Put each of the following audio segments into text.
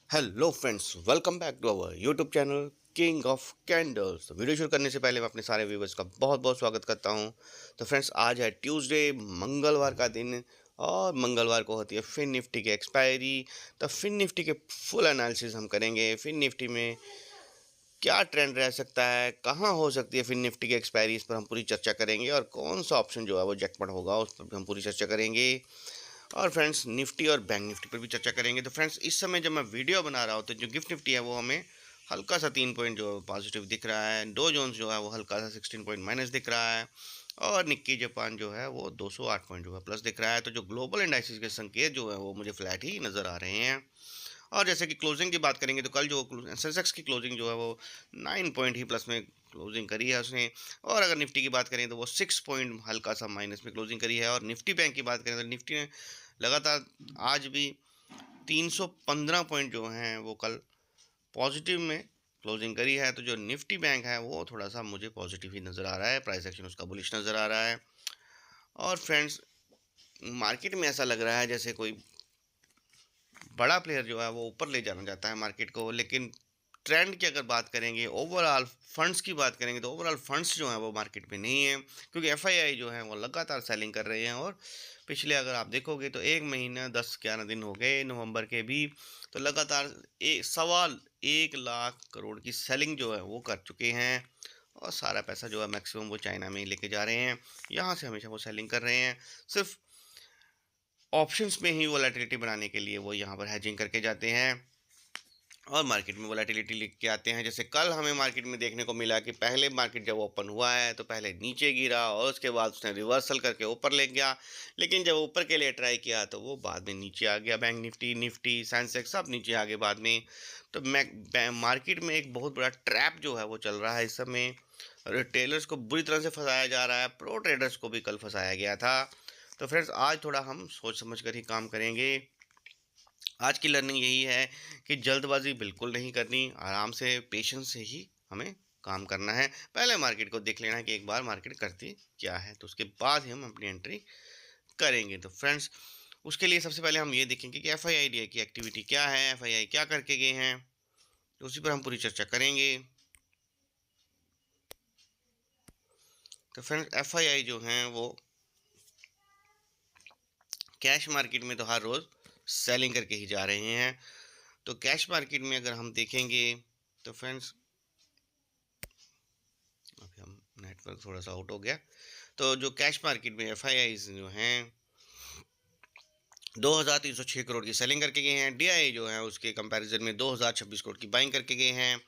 Hello friends, welcome back to our YouTube channel king of candles. तो video शुरू करने से पहले मैं अपने सारे व्यूवर्स का बहुत बहुत स्वागत करता हूं। तो फ्रेंड्स, आज है ट्यूसडे, मंगलवार का दिन, और मंगलवार को होती है फिन निफ्टी की एक्सपायरी। तो फिन निफ्टी के फुल एनालिसिस हम करेंगे। फिन निफ्टी में क्या ट्रेंड रह सकता है, कहाँ हो सकती है फिन निफ्टी की एक्सपायरी, इस पर हम पूरी चर्चा करेंगे। और कौन सा ऑप्शन जो है वो जैकपॉट होगा, उस पर भी हम पूरी चर्चा करेंगे। और फ्रेंड्स, निफ्टी और बैंक निफ्टी पर भी चर्चा करेंगे। तो फ्रेंड्स, इस समय जब मैं वीडियो बना रहा हूँ तो जो गिफ्ट निफ्टी है वो हमें हल्का सा 3 पॉइंट जो पॉजिटिव दिख रहा है। डो जोन्स जो है वो हल्का सा 16 पॉइंट माइनस दिख रहा है। और निक्की जापान जो है वो 208 पॉइंट जो है प्लस दिख रहा है। तो जो ग्लोबल इंडाइसिस के संकेत जो है वो मुझे फ्लैट ही नज़र आ रहे हैं। और जैसे कि क्लोजिंग की बात करेंगे तो कल जो सेंसेक्स की क्लोजिंग जो है वो 9 पॉइंट ही प्लस में क्लोजिंग करी है उसने। और अगर निफ्टी की बात करें तो वो 6 पॉइंट हल्का सा माइनस में क्लोजिंग करी है। और निफ्टी बैंक की बात करें तो निफ्टी ने लगातार आज भी 315 पॉइंट जो हैं वो कल पॉजिटिव में क्लोजिंग करी है। तो जो निफ्टी बैंक है वो थोड़ा सा मुझे पॉजिटिव ही नज़र आ रहा है, प्राइस एक्शन उसका बुलिश नज़र आ रहा है। और फ्रेंड्स, मार्केट में ऐसा लग रहा है जैसे कोई बड़ा प्लेयर जो है वो ऊपर ले जाना चाहता है मार्केट को। लेकिन ट्रेंड की अगर बात करेंगे, ओवरऑल फंड्स की बात करेंगे, तो ओवरऑल फंड्स जो हैं वो मार्केट में नहीं है, क्योंकि एफआईआई जो है वो लगातार सेलिंग कर रहे हैं। और पिछले अगर आप देखोगे तो 1 महीना 10-11 दिन हो गए नवंबर के भी, तो लगातार 1.25 लाख करोड़ की सेलिंग जो है वो कर चुके हैं। और सारा पैसा जो है मैक्सिमम वो चाइना में ही लेके जा रहे हैं। यहाँ से हमेशा वो सेलिंग कर रहे हैं। सिर्फ ऑप्शंस में ही वोलेटिलिटी बनाने के लिए वो यहाँ पर हैजिंग करके जाते हैं और मार्केट में वोलेटिलिटी लेके आते हैं। जैसे कल हमें मार्केट में देखने को मिला कि पहले मार्केट जब ओपन हुआ है तो पहले नीचे गिरा और उसके बाद उसने रिवर्सल करके ऊपर ले गया। लेकिन जब ऊपर के लिए ट्राई किया तो वो बाद में नीचे आ गया। बैंक निफ्टी, निफ्टी, सेंसेक्स सब नीचे आ गए बाद में। तो मार्केट में एक बहुत बड़ा ट्रैप जो है वो चल रहा है इस समय। रिटेलर्स को बुरी तरह से फंसाया जा रहा है, प्रो ट्रेडर्स को भी कल फंसाया गया था। तो फ्रेंड्स, आज थोड़ा हम सोच समझ कर ही काम करेंगे। आज की लर्निंग यही है कि जल्दबाजी बिल्कुल नहीं करनी, आराम से पेशेंस से ही हमें काम करना है। पहले मार्केट को देख लेना है कि एक बार मार्केट करती क्या है, तो उसके बाद ही हम अपनी एंट्री करेंगे। तो फ्रेंड्स, उसके लिए सबसे पहले हम ये देखेंगे कि एफआईआई की एक्टिविटी क्या है, एफआईआई क्या करके गए हैं, तो उसी पर हम पूरी चर्चा करेंगे। तो फ्रेंड्स, एफआईआई जो हैं वो कैश मार्केट में तो हर रोज़ सेलिंग करके ही जा रहे हैं। तो कैश मार्केट में अगर हम देखेंगे तो फ्रेंड्स, अभी हम नेटवर्क थोड़ा सा आउट हो गया। तो जो कैश मार्केट में एफआईआई जो हैं 2306 करोड़ की सेलिंग करके गए हैं। डीआई जो है उसके कंपैरिजन में 2026 करोड़ की बाइंग करके गए हैं।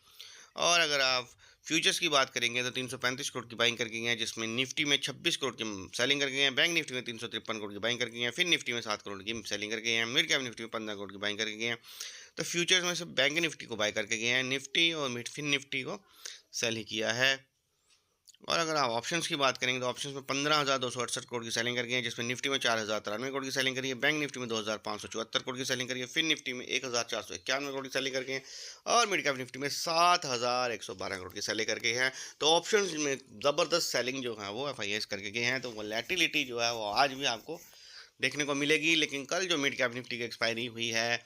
और अगर आप फ्यूचर्स की बात करेंगे तो 335 करोड़ की बाइंग करके गए हैं, जिसमें निफ्टी में 26 करोड़ की सेलिंग करके गए हैं, बैंक निफ्टी में 353 करोड़ की बाइंग करके गए हैं, फिर निफ्टी में 7 करोड़ की सेलिंग करके गए हैं, मिड कैप निफ्टी में 15 करोड़ की बाइंग करके गए हैं। तो फ्यूचर्स में से बैंक निफ्टी को बाय करके गए हैं, निफ्टी और मिड फिन निफ्टी को सेल ही किया है। और अगर आप ऑप्शंस की बात करेंगे तो ऑप्शंस में 15,268 करोड़ की सेलिंग करी है, जिसमें निफ्टी में 4,093 करोड़ की सेलिंग करी है, बैंक निफ्टी में 2,574 करोड़ की सेलिंग करी है, फिर निफ्टी में 1,491 करोड़ की सेलिंग करके हैं, और मिड कैप निफ्टी में 7,112 करोड़ की सेलिंग करके हैं। तो ऑप्शंस में ज़बरदस्त सेलिंग जो है वो एफआईएस करके गए हैं। तो वोलेटिलिटी जो है वो आज भी आपको देखने को मिलेगी। लेकिन कल जो मिड कैप निफ्टी की एक्सपायरी हुई है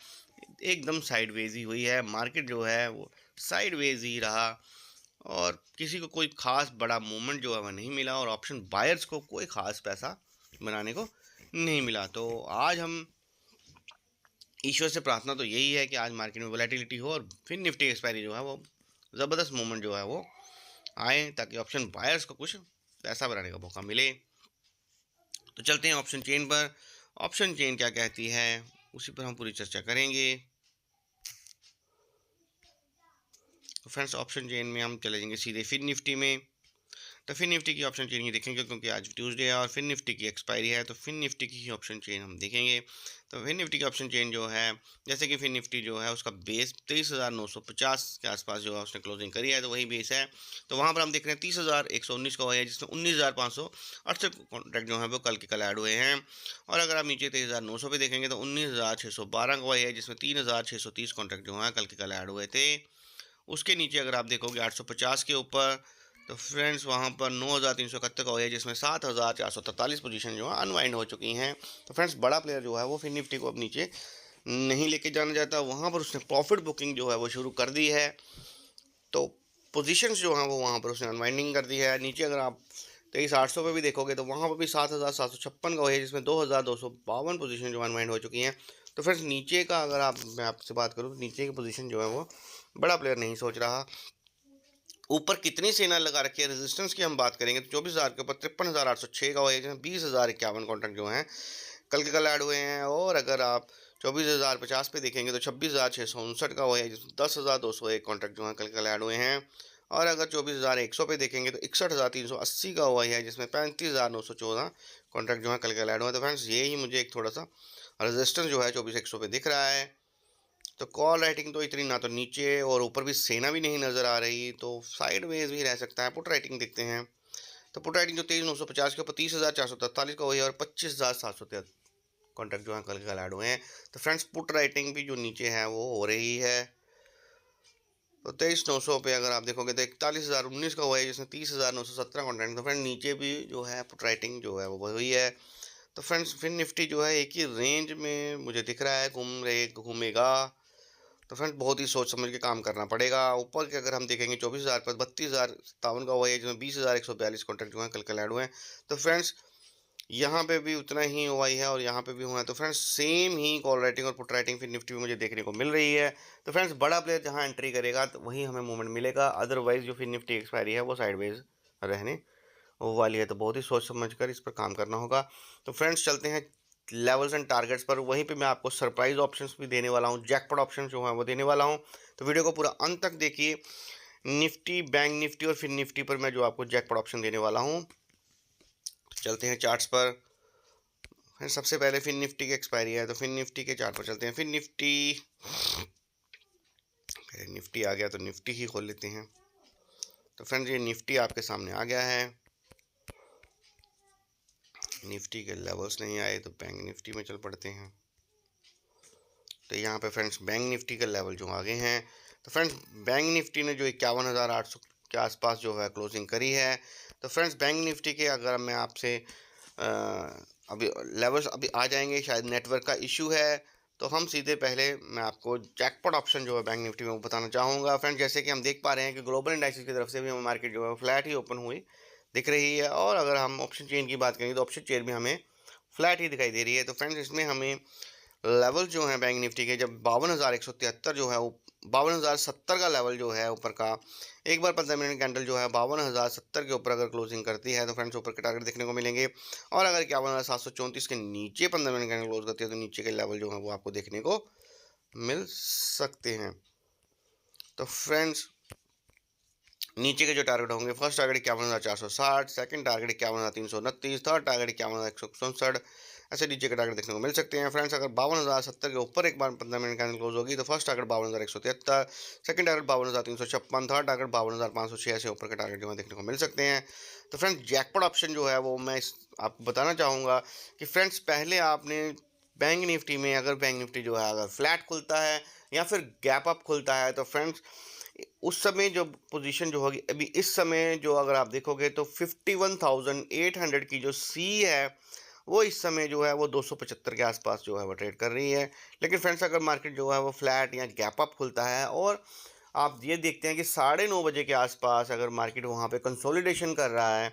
एकदम साइडवेज ही हुई है। मार्केट जो है वो साइडवेज ही रहा और किसी को कोई ख़ास बड़ा मूवमेंट जो है वह नहीं मिला, और ऑप्शन बायर्स को कोई ख़ास पैसा बनाने को नहीं मिला। तो आज हम ईश्वर से प्रार्थना तो यही है कि आज मार्केट में वोलेटिलिटी हो और फिर निफ्टी एक्सपायरी जो है वो ज़बरदस्त मूवमेंट जो है वो आए, ताकि ऑप्शन बायर्स को कुछ पैसा बनाने का मौका मिले। तो चलते हैं ऑप्शन चेन पर। ऑप्शन चेन क्या कहती है उसी पर हम पूरी चर्चा करेंगे। तो फ्रेंड्स, ऑप्शन चेन में हम चले जाएंगे सीधे फिन निफ्टी में। तो फिन निफ्टी की ऑप्शन चेन ही देखेंगे, क्योंकि आज ट्यूसडे है और फिन निफ्टी की एक्सपायरी है, तो फिन निफ्टी की ही ऑप्शन चेन हम देखेंगे। तो फिन निफ्टी की ऑप्शन चेन जो है, जैसे कि फिन निफ्टी जो है उसका बेस 23,950 के आसपास जो है उसने क्लोजिंग करी है, तो वही बेस है। तो वहाँ पर हम देख रहे हैं 30,119 का हुआ है, जिसमें 19,568 कॉन्ट्रैक्ट जो है वो कल के कल ऐड हुए हैं। और अगर आप नीचे 23,900 पे देखेंगे तो 19,612 का हुआ है, जिसमें 3,630 कॉन्ट्रैक्ट जो है कल के कल ऐड हुए थे। उसके नीचे अगर आप देखोगे 850 के ऊपर, तो फ्रेंड्स वहाँ पर 9,371 का हो है, जिसमें 7,443 पोजीशन जो है अनवाइंड हो चुकी हैं। तो फ्रेंड्स, बड़ा प्लेयर जो है वो फिर निफ्टी को अब नीचे नहीं लेके जाना चाहता, वहाँ पर उसने प्रॉफिट बुकिंग जो है वो शुरू कर दी है। तो पोजीशंस जो हैं वो वहाँ पर उसने अनवाइंडिंग कर दी है। नीचे अगर आप 23,800 पे भी देखोगे तो वहाँ पर भी 7,756 का वही है, जिसमें 2,252 पोजीशन जो अनवाइंड हो चुकी हैं। तो फ्रेंड्स नीचे का अगर मैं आपसे बात करूँ तो नीचे की पोजीशन जो है वो बड़ा प्लेयर नहीं सोच रहा। ऊपर कितनी सेना लगा रखी है, रेजिस्टेंस की हम बात करेंगे तो 24,000 के ऊपर 53,806 का वही है, जिसमें 20,051 कॉन्ट्रैक्ट जो हैं कल ऐड हुए हैं। और अगर आप 24,050 पे देखेंगे तो 26,659 का वही है, जिसमें 10,201 कॉन्ट्रैक्ट जो हैं कल ऐड हुए हैं। और अगर 24,100 पे देखेंगे तो 61,380 का वही है, जिसमें 35,914 कॉन्ट्रैक्ट जो है कल ऐड हुए हैं। तो फ्रेंड्स ये ही मुझे एक थोड़ा सा रेजिस्टेंस जो है 24,100 पे दिख रहा है। तो कॉल राइटिंग तो इतनी ना तो नीचे और ऊपर भी सेना भी नहीं नज़र आ रही, तो साइड वेज भी रह सकता है। पुट राइटिंग देखते हैं तो पुट राइटिंग जो 23,950 के ऊपर 30,443 का वही है, और 25,773 कॉन्ट्रैक्ट जो है कल ऐड हुए हैं। तो फ्रेंड्स पुट राइटिंग भी जो नीचे है वो हो रही है। तो 23,900 पे अगर आप देखोगे तो 41,019 का हुआ है, जिसमें 30,917 कॉन्ट्रैक्ट। तो फ्रेंड नीचे भी जो है पुट राइटिंग जो है वो हुई है। तो फ्रेंड्स फिर निफ्टी जो है एक ही रेंज में मुझे दिख रहा है घूमेगा। तो फ्रेंड बहुत ही सोच समझ के काम करना पड़ेगा। ऊपर के अगर हम देखेंगे 24,000 पर 32,057 का हुआ है, जिसमें 20,142 कॉन्ट्रैक्ट जो है कल ऐड हुए हैं। तो फ्रेंड्स यहाँ पे भी उतना ही हुआ ही है और यहाँ पे भी हुआ है। तो फ्रेंड्स सेम ही कॉल राइटिंग और पुट राइटिंग फिर निफ्टी में मुझे देखने को मिल रही है। तो फ्रेंड्स बड़ा प्लेयर जहाँ एंट्री करेगा तो वहीं हमें मूवमेंट मिलेगा, अदरवाइज जो फिर निफ्टी एक्सपायरी है वो साइडवेज रहने वो वाली है। तो बहुत ही सोच समझ कर इस पर काम करना होगा। तो फ्रेंड्स चलते हैं लेवल्स एंड टारगेट्स पर। वहीं पे मैं आपको सरप्राइज ऑप्शंस भी देने वाला हूँ, जैकपॉट ऑप्शन जो है वो देने वाला हूँ। तो वीडियो को पूरा अंत तक देखिए। निफ्टी, बैंक निफ्टी और फिर निफ्टी पर मैं जो आपको जैकपॉट ऑप्शन देने वाला हूँ। चलते हैं चार्ट्स पर। फिर सबसे पहले फिर निफ्टी की एक्सपायरी है, तो फिर निफ्टी के चार्ट पर चलते हैं। फिर निफ्टी आ गया तो निफ्टी ही खोल लेते हैं। तो फ्रेंड्स ये निफ्टी आपके सामने आ गया है। निफ्टी के लेवल्स नहीं आए तो बैंक निफ्टी में चल पड़ते हैं। तो यहाँ पे फ्रेंड्स बैंक निफ्टी के लेवल जो आगे हैं। तो फ्रेंड्स बैंक निफ्टी ने जो 51,800 के आसपास जो है क्लोजिंग करी है। तो फ्रेंड्स बैंक निफ्टी के अगर मैं आपसे अभी लेवल्स अभी आ जाएंगे, शायद नेटवर्क का इशू है, तो हम सीधे पहले मैं आपको जैकपॉट ऑप्शन जो है बैंक निफ्टी में वो बताना चाहूँगा। फ्रेंड्स जैसे कि हम देख पा रहे हैं कि ग्लोबल इंडाइसेस की तरफ से भी हमें मार्केट जो है फ्लैट ही ओपन हुई दिख रही है। और अगर हम ऑप्शन चेन की बात करें तो ऑप्शन चेन भी हमें फ्लैट ही दिखाई दे रही है। तो फ्रेंड्स इसमें हमें लेवल जो है बैंक निफ्टी के जब 52,173 जो है 52,070 का लेवल जो है ऊपर का, एक बार 15 मिनट कैंडल जो है 52,070 के ऊपर अगर क्लोजिंग करती है तो फ्रेंड्स ऊपर के टारगेट देखने को मिलेंगे। और अगर 51,734 के नीचे 15 मिनट कैंडल क्लोज करती है तो नीचे के लेवल जो है वो आपको देखने को मिल सकते हैं। तो फ्रेंड्स नीचे के जो टारगेट होंगे, first target 51,460, second target 51,329, third target 51,167, ऐसे नीचे के टारगेट देखने को मिल सकते हैं। फ्रेंड्स अगर 52,070 के ऊपर एक बार 15 मिनट कैंडल क्लोज होगी तो first target 52,173, second target 52,356, third target 52,506, ऐसे ऊपर के टारगेट जो है देखने को मिल सकते हैं। तो फ्रेंड्स जैकपॉट ऑप्शन जो है वो मैं आपको बताना चाहूँगा कि फ्रेंड्स पहले आपने बैंक निफ्टी में, अगर बैंक निफ्टी जो है अगर फ्लैट खुलता है या फिर गैप अप खुलता है तो फ्रेंड्स उस समय जो पोजीशन जो होगी, अभी इस समय जो अगर आप देखोगे तो 51,800 की जो सी है वो इस समय जो है वो 275 के आसपास जो है वो ट्रेड कर रही है। लेकिन फ्रेंड्स अगर मार्केट जो है वो फ्लैट या गैप अप खुलता है और आप ये देखते हैं कि 9:30 बजे के आसपास अगर मार्केट वहाँ पे कंसोलिडेशन कर रहा है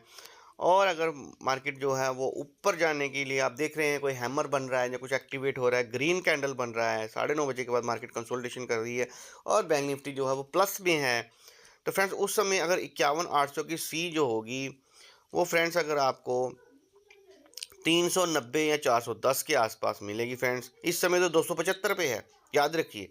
और अगर मार्केट जो है वो ऊपर जाने के लिए आप देख रहे हैं कोई हैमर बन रहा है या कुछ एक्टिवेट हो रहा है, ग्रीन कैंडल बन रहा है, 9:30 बजे के बाद मार्केट कंसोलिडेशन कर रही है और बैंक निफ्टी जो है वो प्लस में है, तो फ्रेंड्स उस समय अगर 51,800 की सी जो होगी वो फ्रेंड्स अगर आपको 390 या 410 के आसपास मिलेगी। फ्रेंड्स इस समय तो 275 पे है, याद रखिए।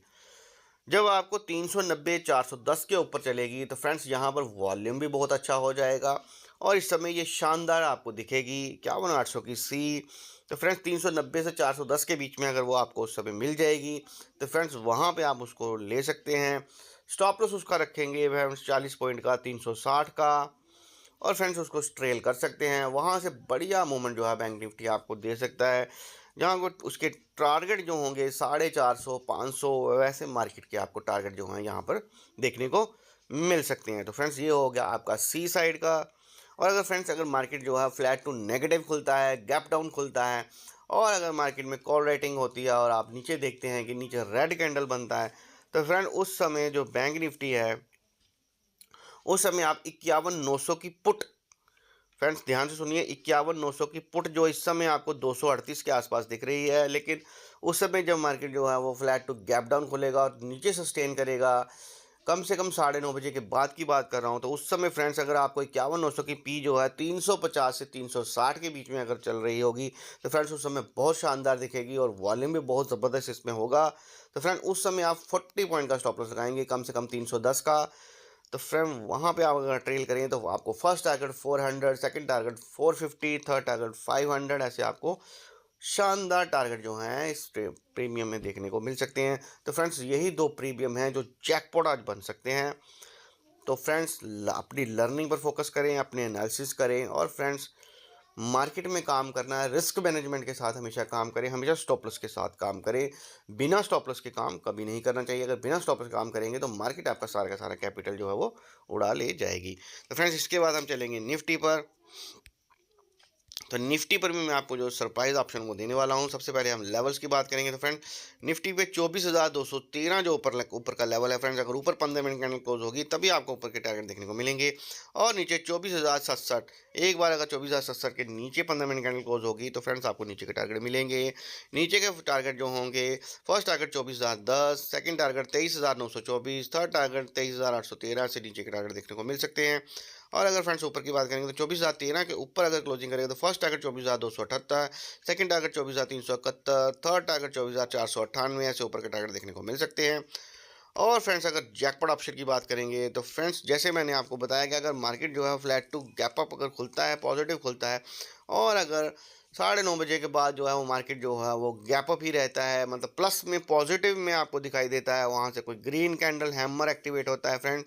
जब आपको 390 410 के ऊपर चलेगी तो फ्रेंड्स यहाँ पर वॉल्यूम भी बहुत अच्छा हो जाएगा और इस समय ये शानदार आपको दिखेगी 51,800 की सी। तो फ्रेंड्स 390 से 410 के बीच में अगर वो आपको उस समय मिल जाएगी तो फ्रेंड्स वहाँ पे आप उसको ले सकते हैं। स्टॉप लॉस उसका रखेंगे फ्रेंड्स 40 पॉइंट का, 360 का, और फ्रेंड्स उसको ट्रेल कर सकते हैं। वहाँ से बढ़िया मूवमेंट जो है बैंक निफ्टी आपको दे सकता है, जहाँ को उसके टारगेट जो होंगे 450 500 वैसे मार्केट के आपको टारगेट जो हैं यहाँ पर देखने को मिल सकते हैं। तो फ्रेंड्स ये हो गया आपका सी साइड का। और अगर फ्रेंड्स अगर मार्केट जो है फ्लैट टू नेगेटिव खुलता है, गैप डाउन खुलता है और अगर मार्केट में कॉल राइटिंग होती है और आप नीचे देखते हैं कि नीचे रेड कैंडल बनता है, तो फ्रेंड उस समय जो बैंक निफ्टी है, उस समय आप 51,900 की पुट, फ्रेंड्स ध्यान से सुनिए, 51,900 की पुट जो इस समय आपको 238 के आसपास दिख रही है, लेकिन उस समय जब मार्केट जो है वो फ्लैट टू गैप डाउन खुलेगा और नीचे सस्टेन करेगा, कम से कम 9:30 बजे के बाद की बात कर रहा हूँ, तो उस समय फ्रेंड्स अगर आपको 51,900 की पी जो है 350 से 360 के बीच में अगर चल रही होगी, तो फ्रेंड्स उस समय बहुत शानदार दिखेगी और वॉल्यूम भी बहुत ज़बरदस्त इसमें होगा। तो फ्रेंड उस समय आप 40 पॉइंट का स्टॉप लॉस लगाएंगे, कम से कम 310 का। तो फ्रेंड वहाँ पे आप अगर ट्रेल करेंगे तो आपको first target 400, second target 450, third target 500, ऐसे आपको शानदार टारगेट जो हैं इस प्रीमियम में देखने को मिल सकते हैं। तो फ्रेंड्स यही दो प्रीमियम हैं जो जैकपॉट आज बन सकते हैं। तो फ्रेंड्स अपनी लर्निंग पर फोकस करें, अपने एनालिसिस करें, और फ्रेंड्स मार्केट में काम करना है, रिस्क मैनेजमेंट के साथ हमेशा काम करें, हमेशा स्टॉप लॉस के साथ काम करें। बिना स्टॉप लॉस के काम कभी नहीं करना चाहिए। अगर बिना स्टॉप लॉस के काम करेंगे तो मार्केट आपका सारा का सारा कैपिटल जो है वो उड़ा ले जाएगी। तो फ्रेंड्स इसके बाद हम चलेंगे निफ्टी पर। तो निफ्टी पर भी मैं आपको जो सरप्राइज ऑप्शन वो देने वाला हूँ। सबसे पहले हम लेवल्स की बात करेंगे। तो फ्रेंड निफ्टी पे 24,213 जो ऊपर का लेवल है फ्रेंड्स, अगर ऊपर 15 मिनट कैंडल क्लोज होगी तभी आपको ऊपर के टारगेट देखने को मिलेंगे। और नीचे 24,067, एक बार अगर 24,067 के नीचे 15 मिनट कैंडल क्लोज होगी तो फ्रेंड्स आपको नीचे के टारगेट मिलेंगे। नीचे के टारगेट जो होंगे, first target 24,010, second target 23,924, third target 23,813 से नीचे के टारगेट देखने को मिल सकते हैं। और अगर फ्रेंड्स ऊपर की बात करेंगे तो 24,013 के ऊपर अगर क्लोजिंग करेंगे तो first target 24,278, second target 24,371, third target 24,498, ऐसे ऊपर के टारगेट देखने को मिल सकते हैं। और फ्रेंड्स अगर जैकपॉट ऑप्शन की बात करेंगे तो फ्रेंड्स जैसे मैंने आपको बताया कि अगर मार्केट जो है फ्लैट टू गैप अप अगर खुलता है, पॉजिटिव खुलता है, और अगर 9:30 बजे के बाद जो है वो मार्केट जो है वो गैप अप ही रहता है, मतलब प्लस में पॉजिटिव में आपको दिखाई देता है, वहाँ से कोई ग्रीन कैंडल हैमर एक्टिवेट होता है फ्रेंड,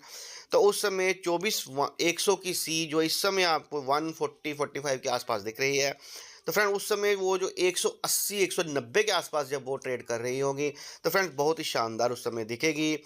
तो उस समय 24,100 की सी जो इस समय आपको 140-45 के आसपास दिख रही है, तो फ्रेंड उस समय वो जो 180-190 के आसपास जब वो ट्रेड कर रही होगी तो फ्रेंड्स बहुत ही शानदार उस समय दिखेगी।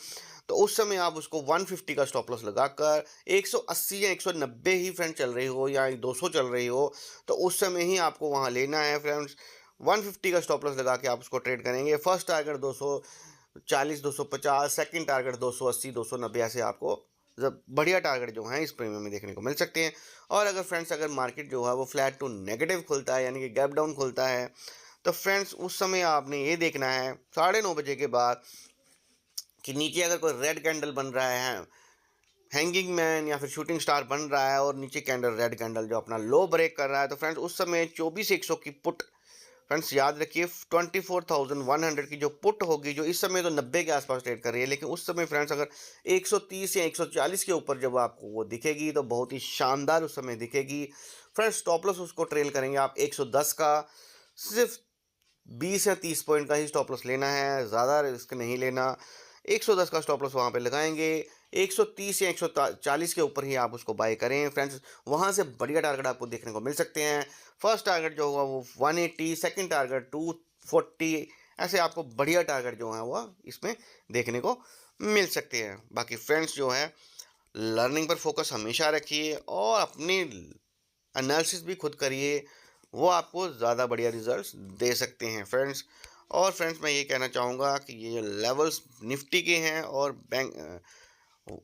तो उस समय आप उसको 150 का स्टॉप लॉस लगाकर 180 या 190 ही फ्रेंड चल रही हो या 200 चल रही हो, तो उस समय ही आपको वहाँ लेना है फ्रेंड्स। 150 का स्टॉप लॉस लगा के आप उसको ट्रेड करेंगे। फर्स्ट टारगेट 240, 250, सेकंड टारगेट 280, 290, ऐसे आपको जब बढ़िया टारगेट जो है इस प्रीमियम में देखने को मिल सकते हैं। और अगर फ्रेंड्स अगर मार्केट जो है वो फ्लैट टू नेगेटिव खुलता है, यानी कि गैप डाउन खुलता है, तो फ्रेंड्स उस समय आपने ये देखना है 9:30 बजे के बाद कि नीचे अगर कोई रेड कैंडल बन रहा है, हैंगिंग मैन या फिर शूटिंग स्टार बन रहा है, और नीचे कैंडल रेड कैंडल जो अपना लो ब्रेक कर रहा है, तो फ्रेंड्स उस समय 24,100 की पुट, फ्रेंड्स याद रखिए 24,100 की जो पुट होगी, जो इस समय तो 90 के आसपास ट्रेड कर रही है, लेकिन उस समय फ्रेंड्स अगर 130 या 140 के ऊपर जब आपको वो दिखेगी तो बहुत ही शानदार उस समय दिखेगी फ्रेंड्स। स्टॉप लॉस उसको ट्रेल करेंगे आप 110 का, सिर्फ 20 या 30 पॉइंट का ही स्टॉप लॉस लेना है, ज़्यादा रिस्क नहीं लेना। 110 का स्टॉप लॉस वहाँ पे लगाएंगे, 130 या 140 के ऊपर ही आप उसको बाय करें फ्रेंड्स, वहाँ से बढ़िया टारगेट आपको देखने को मिल सकते हैं। फर्स्ट टारगेट जो होगा वो 180, सेकंड टारगेट 240, ऐसे आपको बढ़िया टारगेट जो है वो इसमें देखने को मिल सकते हैं। बाकी फ्रेंड्स जो है लर्निंग पर फोकस हमेशा रखिए और अपनी एनालिसिस भी खुद करिए, वो आपको ज़्यादा बढ़िया रिजल्ट्स दे सकते हैं फ्रेंड्स। और फ्रेंड्स मैं ये कहना चाहूँगा कि ये लेवल्स निफ्टी के हैं और बैंक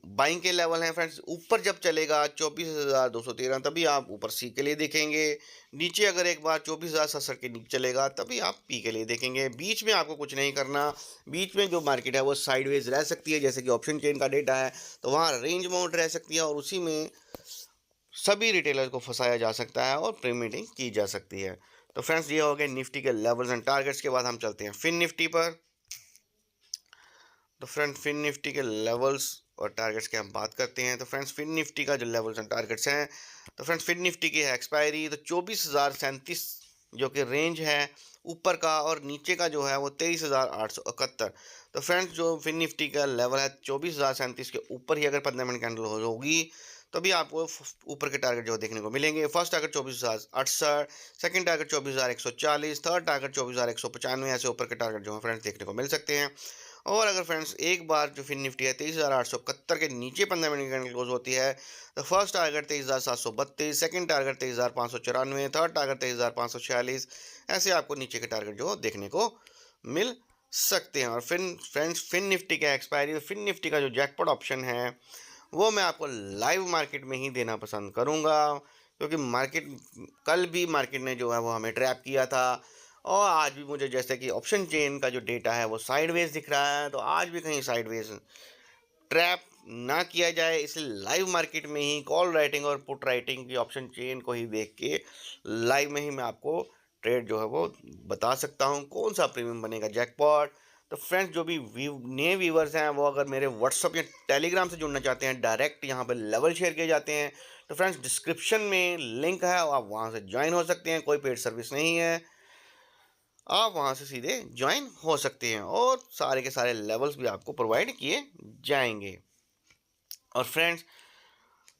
बाइंग के लेवल हैं फ्रेंड्स। ऊपर जब चलेगा 24,213 तभी आप ऊपर सी के लिए देखेंगे, नीचे अगर एक बार 24,067 के नीचे चलेगा तभी आप पी के लिए देखेंगे। बीच में आपको कुछ नहीं करना, बीच में जो मार्केट है वो साइडवेज रह सकती है, जैसे कि ऑप्शन चेन का डेटा है तो वहाँ रेंज बाउंड रह सकती है और उसी में सभी रिटेलर को फंसाया जा सकता है और पेमेंटिंग की जा सकती है। तो फ्रेंड्स ये हो गए निफ्टी के लेवल्स एंड टारगेट्स के बाद हम चलते हैं फिन निफ्टी पर। तो फ्रेंड फिन निफ्टी के लेवल्स और टारगेट्स की हम बात करते हैं। तो फ्रेंड्स फिन निफ्टी का जो लेवल्स एंड टारगेट्स हैं, तो फ्रेंड्स फिन निफ्टी की है एक्सपायरी तो 24,037 जो कि रेंज है ऊपर का, और नीचे का जो है वो 23,871। तो फ्रेंड्स जो फिन निफ्टी का लेवल है 24,037 के ऊपर ही अगर 15 मिनट कैंडल होगी तभी आपको ऊपर के टारगेट जो देखने को मिलेंगे। First target 24,068, second target 24,140, third target 24,195, ऐसे ऊपर के टारगेट जो है फ्रेंड्स देखने को मिल सकते हैं। और अगर फ्रेंड्स एक बार जो फिन निफ्टी है 23,871 के नीचे 15 मिनट की कैंडल क्लोज होती है तो first target 23,732, second target 23,594, third target 23,546, ऐसे आपको नीचे के टारगेट जो देखने को मिल सकते हैं। और फिन निफ्टी का एक्सपायरी, फिन निफ्टी का जो जैकपॉट ऑप्शन है वो मैं आपको लाइव मार्केट में ही देना पसंद करूंगा, क्योंकि कल भी मार्केट ने जो है वो हमें ट्रैप किया था, और आज भी मुझे जैसे कि ऑप्शन चेन का जो डेटा है वो साइडवेज दिख रहा है, तो आज भी कहीं साइडवेज ट्रैप ना किया जाए, इसलिए लाइव मार्केट में ही कॉल राइटिंग और पुट राइटिंग की ऑप्शन चेन को ही देख के लाइव में ही मैं आपको ट्रेड जो है वो बता सकता हूँ कौन सा प्रीमियम बनेगा जैकपॉट। तो फ्रेंड्स जो भी नए व्यूवर्स हैं वो अगर मेरे व्हाट्सअप या टेलीग्राम से जुड़ना चाहते हैं, डायरेक्ट यहाँ पर लेवल शेयर किए जाते हैं, तो फ्रेंड्स डिस्क्रिप्शन में लिंक है, आप वहाँ से ज्वाइन हो सकते हैं, कोई पेड सर्विस नहीं है, आप वहाँ से सीधे ज्वाइन हो सकते हैं और सारे के सारे लेवल्स भी आपको प्रोवाइड किए जाएंगे। और फ्रेंड्स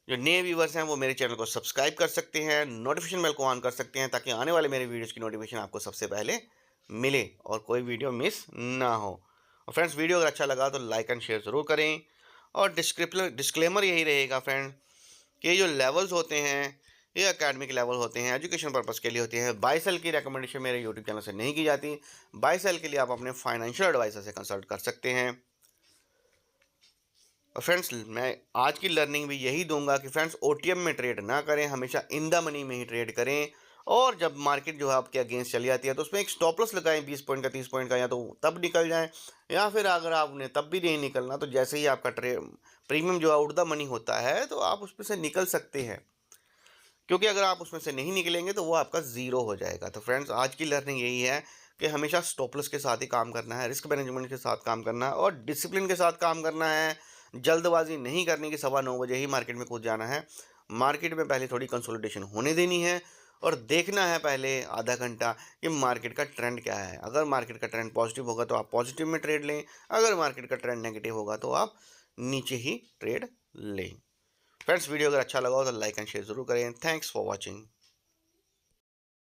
जो नए व्यूवर्स हैं वो मेरे चैनल को सब्सक्राइब कर सकते हैं, नोटिफिकेशन बेल को ऑन कर सकते हैं, ताकि आने वाले मेरे वीडियोस की नोटिफिकेशन आपको सबसे पहले मिले और कोई वीडियो मिस ना हो। और फ्रेंड्स वीडियो अगर अच्छा लगा तो लाइक एंड शेयर ज़रूर करें। और डिस्क्लेमर यही रहेगा फ्रेंड कि ये जो लेवल्स होते हैं ये एकेडमिक लेवल होते हैं, एजुकेशन पर्पज़ के लिए होते हैं। बाई सेल की रिकमेंडेशन मेरे यूट्यूब चैनल से नहीं की जाती। बाई सेल के लिए आप अपने फाइनेंशियल एडवाइजर से कंसल्ट कर सकते हैं। और फ्रेंड्स मैं आज की लर्निंग भी यही दूंगा कि फ्रेंड्स ओटीएम में ट्रेड ना करें, हमेशा इन द मनी में ही ट्रेड करें। और जब मार्केट जो है आपके अगेंस्ट चली जाती है तो उसमें एक स्टॉप लॉस लगाएं 20 पॉइंट का, 30 पॉइंट का, या तो तब निकल जाएं, या फिर अगर आपने तब भी नहीं निकलना तो जैसे ही आपका प्रीमियम जो है उठ द मनी होता है तो आप उसमें से निकल सकते हैं, क्योंकि अगर आप उसमें से नहीं निकलेंगे तो वो आपका ज़ीरो हो जाएगा। तो फ्रेंड्स आज की लर्निंग यही है कि हमेशा स्टॉप लॉस के साथ ही काम करना है, रिस्क मैनेजमेंट के साथ काम करना है और डिसिप्लिन के साथ काम करना है। जल्दबाजी नहीं करनी कि 9:15 ही मार्केट में कूद जाना है। मार्केट में पहले थोड़ी कंसोलिडेशन होने देनी है और देखना है पहले आधा घंटा कि मार्केट का ट्रेंड क्या है। अगर मार्केट का ट्रेंड पॉजिटिव होगा तो आप पॉजिटिव में ट्रेड लें, अगर मार्केट का ट्रेंड नेगेटिव होगा तो आप नीचे ही ट्रेड लें। फ्रेंड्स वीडियो अगर अच्छा लगा हो तो लाइक एंड शेयर ज़रूर करें। Thanks for watching.